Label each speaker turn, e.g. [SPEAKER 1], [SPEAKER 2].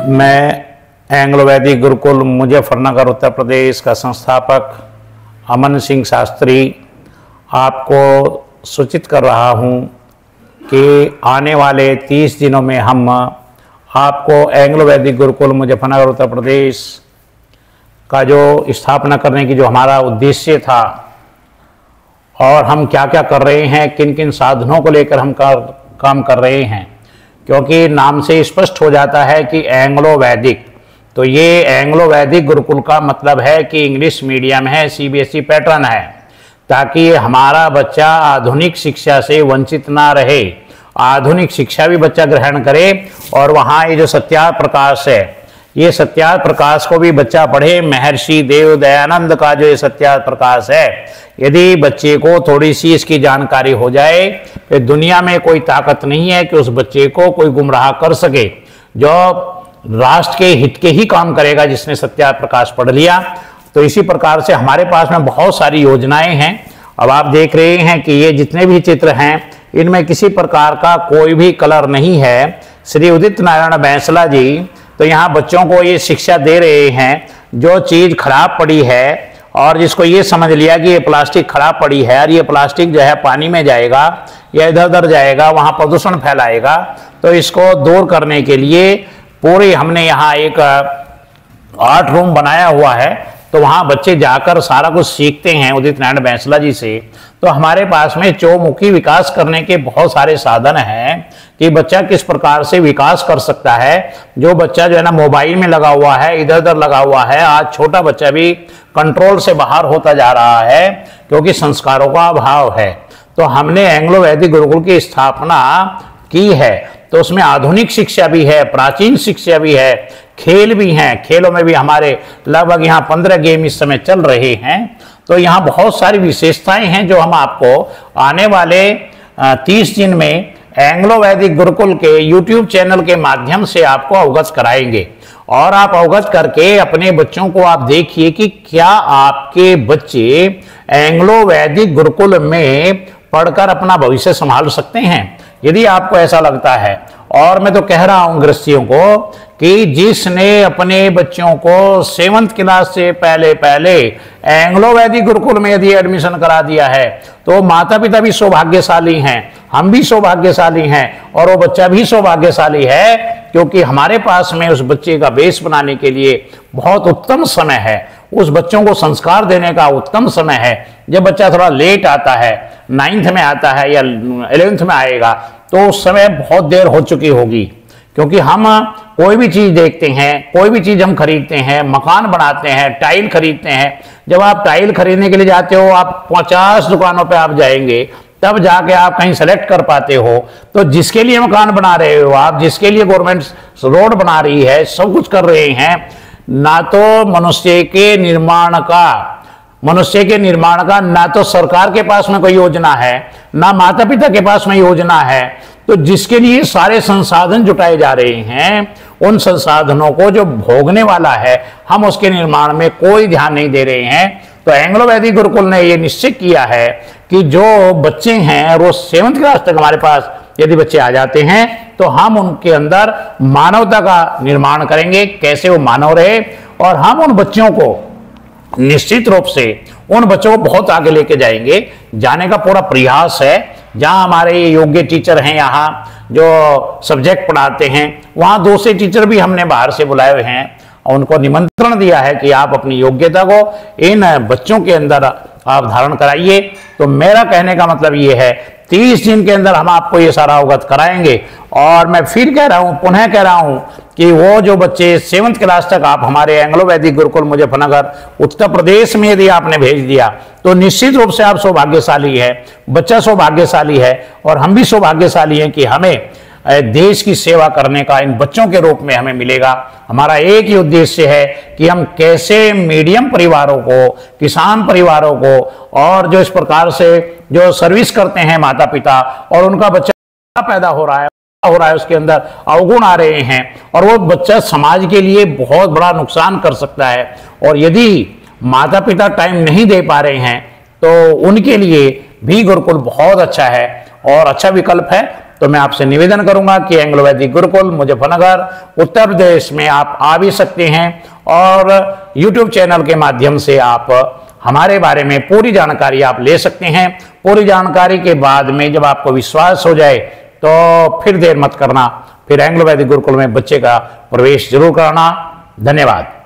[SPEAKER 1] मैं एंग्लो वैदिक गुरुकुल मुजफ्फरनगर उत्तर प्रदेश का संस्थापक अमन सिंह शास्त्री आपको सूचित कर रहा हूं कि आने वाले 30 दिनों में हम आपको एंग्लो वैदिक गुरुकुल मुजफ्फरनगर उत्तर प्रदेश का जो स्थापना करने की जो हमारा उद्देश्य था और हम क्या क्या कर रहे हैं, किन किन साधनों को लेकर हम काम कर रहे हैं, क्योंकि नाम से स्पष्ट हो जाता है कि एंग्लो वैदिक, तो ये एंग्लो वैदिक गुरुकुल का मतलब है कि इंग्लिश मीडियम है, सीबीएसई पैटर्न है, ताकि हमारा बच्चा आधुनिक शिक्षा से वंचित ना रहे, आधुनिक शिक्षा भी बच्चा ग्रहण करे। और वहाँ ये जो सत्यार्थ प्रकाश है, ये सत्यार्थ प्रकाश को भी बच्चा पढ़े। महर्षि देव दयानंद का जो ये सत्यार्थ प्रकाश है, यदि बच्चे को थोड़ी सी इसकी जानकारी हो जाए तो दुनिया में कोई ताकत नहीं है कि उस बच्चे को कोई गुमराह कर सके। जो राष्ट्र के हित के ही काम करेगा जिसने सत्यार्थ प्रकाश पढ़ लिया। तो इसी प्रकार से हमारे पास में बहुत सारी योजनाएं हैं। अब आप देख रहे हैं कि ये जितने भी चित्र हैं, इनमें किसी प्रकार का कोई भी कलर नहीं है। श्री उदित नारायण बैंसला जी तो यहाँ बच्चों को ये शिक्षा दे रहे हैं, जो चीज़ खराब पड़ी है और जिसको ये समझ लिया कि ये प्लास्टिक खराब पड़ी है और ये प्लास्टिक जो है पानी में जाएगा या इधर उधर जाएगा, वहाँ प्रदूषण फैलाएगा, तो इसको दूर करने के लिए पूरी हमने यहाँ एक आर्ट रूम बनाया हुआ है। तो वहाँ बच्चे जाकर सारा कुछ सीखते हैं उदित नारायण बैंसला जी से। तो हमारे पास में चौमुखी विकास करने के बहुत सारे साधन हैं कि बच्चा किस प्रकार से विकास कर सकता है। जो बच्चा जो है ना मोबाइल में लगा हुआ है, इधर उधर लगा हुआ है, आज छोटा बच्चा भी कंट्रोल से बाहर होता जा रहा है क्योंकि संस्कारों का अभाव है। तो हमने एंग्लो वैदिक गुरुकुल की स्थापना की है, तो उसमें आधुनिक शिक्षा भी है, प्राचीन शिक्षा भी है, खेल भी हैं। खेलों में भी हमारे लगभग यहाँ 15 गेम इस समय चल रहे हैं। तो यहाँ बहुत सारी विशेषताएं हैं जो हम आपको आने वाले 30 दिन में एंग्लो वैदिक गुरुकुल के YouTube चैनल के माध्यम से आपको अवगत कराएंगे। और आप अवगत करके अपने बच्चों को आप देखिए कि क्या आपके बच्चे एंग्लो वैदिक गुरुकुल में पढ़कर अपना भविष्य संभाल सकते हैं। यदि आपको ऐसा लगता है, और मैं तो कह रहा हूं गृहस्थियों को कि जिसने अपने बच्चों को 7th क्लास से पहले एंग्लो वैदिक गुरुकुल में यदि एडमिशन करा दिया है, तो माता पिता भी सौभाग्यशाली हैं, हम भी सौभाग्यशाली हैं और वो बच्चा भी सौभाग्यशाली है, क्योंकि हमारे पास में उस बच्चे का बेस बनाने के लिए बहुत उत्तम समय है। उस बच्चों को संस्कार देने का उत्तम समय है। जब बच्चा थोड़ा लेट आता है, 9th में आता है या 11th में आएगा, तो उस समय बहुत देर हो चुकी होगी। क्योंकि हम कोई भी चीज़ देखते हैं, कोई भी चीज़ हम खरीदते हैं, मकान बनाते हैं, टाइल खरीदते हैं। जब आप टाइल खरीदने के लिए जाते हो, आप 50 दुकानों पे आप जाएंगे, तब जाके आप कहीं सेलेक्ट कर पाते हो। तो जिसके लिए मकान बना रहे हो आप, जिसके लिए गवर्नमेंट रोड बना रही है, सब कुछ कर रहे हैं, ना तो मनुष्य के निर्माण का ना तो सरकार के पास में कोई योजना है, ना माता पिता के पास में योजना है। तो जिसके लिए सारे संसाधन जुटाए जा रहे हैं, उन संसाधनों को जो भोगने वाला है, हम उसके निर्माण में कोई ध्यान नहीं दे रहे हैं। तो एंग्लो वैदिक गुरुकुल ने यह निश्चित किया है कि जो बच्चे हैं वो 7th क्लास तक हमारे पास यदि बच्चे आ जाते हैं, तो हम उनके अंदर मानवता का निर्माण करेंगे, कैसे वो मानव रहे। और हम उन बच्चों को निश्चित रूप से उन बच्चों को बहुत आगे लेके जाएंगे। जाने का पूरा प्रयास है। जहां हमारे योग्य टीचर हैं, यहाँ जो सब्जेक्ट पढ़ाते हैं, वहाँ दूसरे टीचर भी हमने बाहर से बुलाए हुए हैं और उनको निमंत्रण दिया है कि आप अपनी योग्यता को इन बच्चों के अंदर आप धारण कराइए। तो मेरा कहने का मतलब ये है, 30 दिन के अंदर हम आपको ये सारा अवगत कराएंगे। और मैं फिर कह रहा हूँ, पुनः कह रहा हूँ कि वो जो बच्चे 7th क्लास तक आप हमारे एंग्लो वैदिक गुरुकुल मुजफ्फरनगर उत्तर प्रदेश में यदि आपने भेज दिया, तो निश्चित रूप से आप सौभाग्यशाली है, बच्चा सौभाग्यशाली है और हम भी सौभाग्यशाली हैं कि हमें देश की सेवा करने का इन बच्चों के रूप में हमें मिलेगा। हमारा एक ही उद्देश्य है कि हम कैसे मीडियम परिवारों को, किसान परिवारों को, और जो इस प्रकार से जो सर्विस करते हैं माता पिता, और उनका बच्चा पैदा हो रहा है, उसके अंदर अवगुण आ रहे हैं, और वो बच्चा समाज के लिए बहुत बड़ा नुकसान कर सकता है। और यदि माता पिता टाइम नहीं दे पा रहे हैं, तो उनके लिए भी गुरुकुल बहुत अच्छा है और अच्छा विकल्प है। तो मैं आपसे निवेदन करूंगा कि एंग्लो वैदिक गुरुकुल मुजफ्फरनगर उत्तर प्रदेश में आप आ भी सकते हैं और YouTube चैनल के माध्यम से आप हमारे बारे में पूरी जानकारी आप ले सकते हैं। पूरी जानकारी के बाद में जब आपको विश्वास हो जाए तो फिर देर मत करना, फिर एंग्लो वैदिक गुरुकुल में बच्चे का प्रवेश जरूर कराना। धन्यवाद।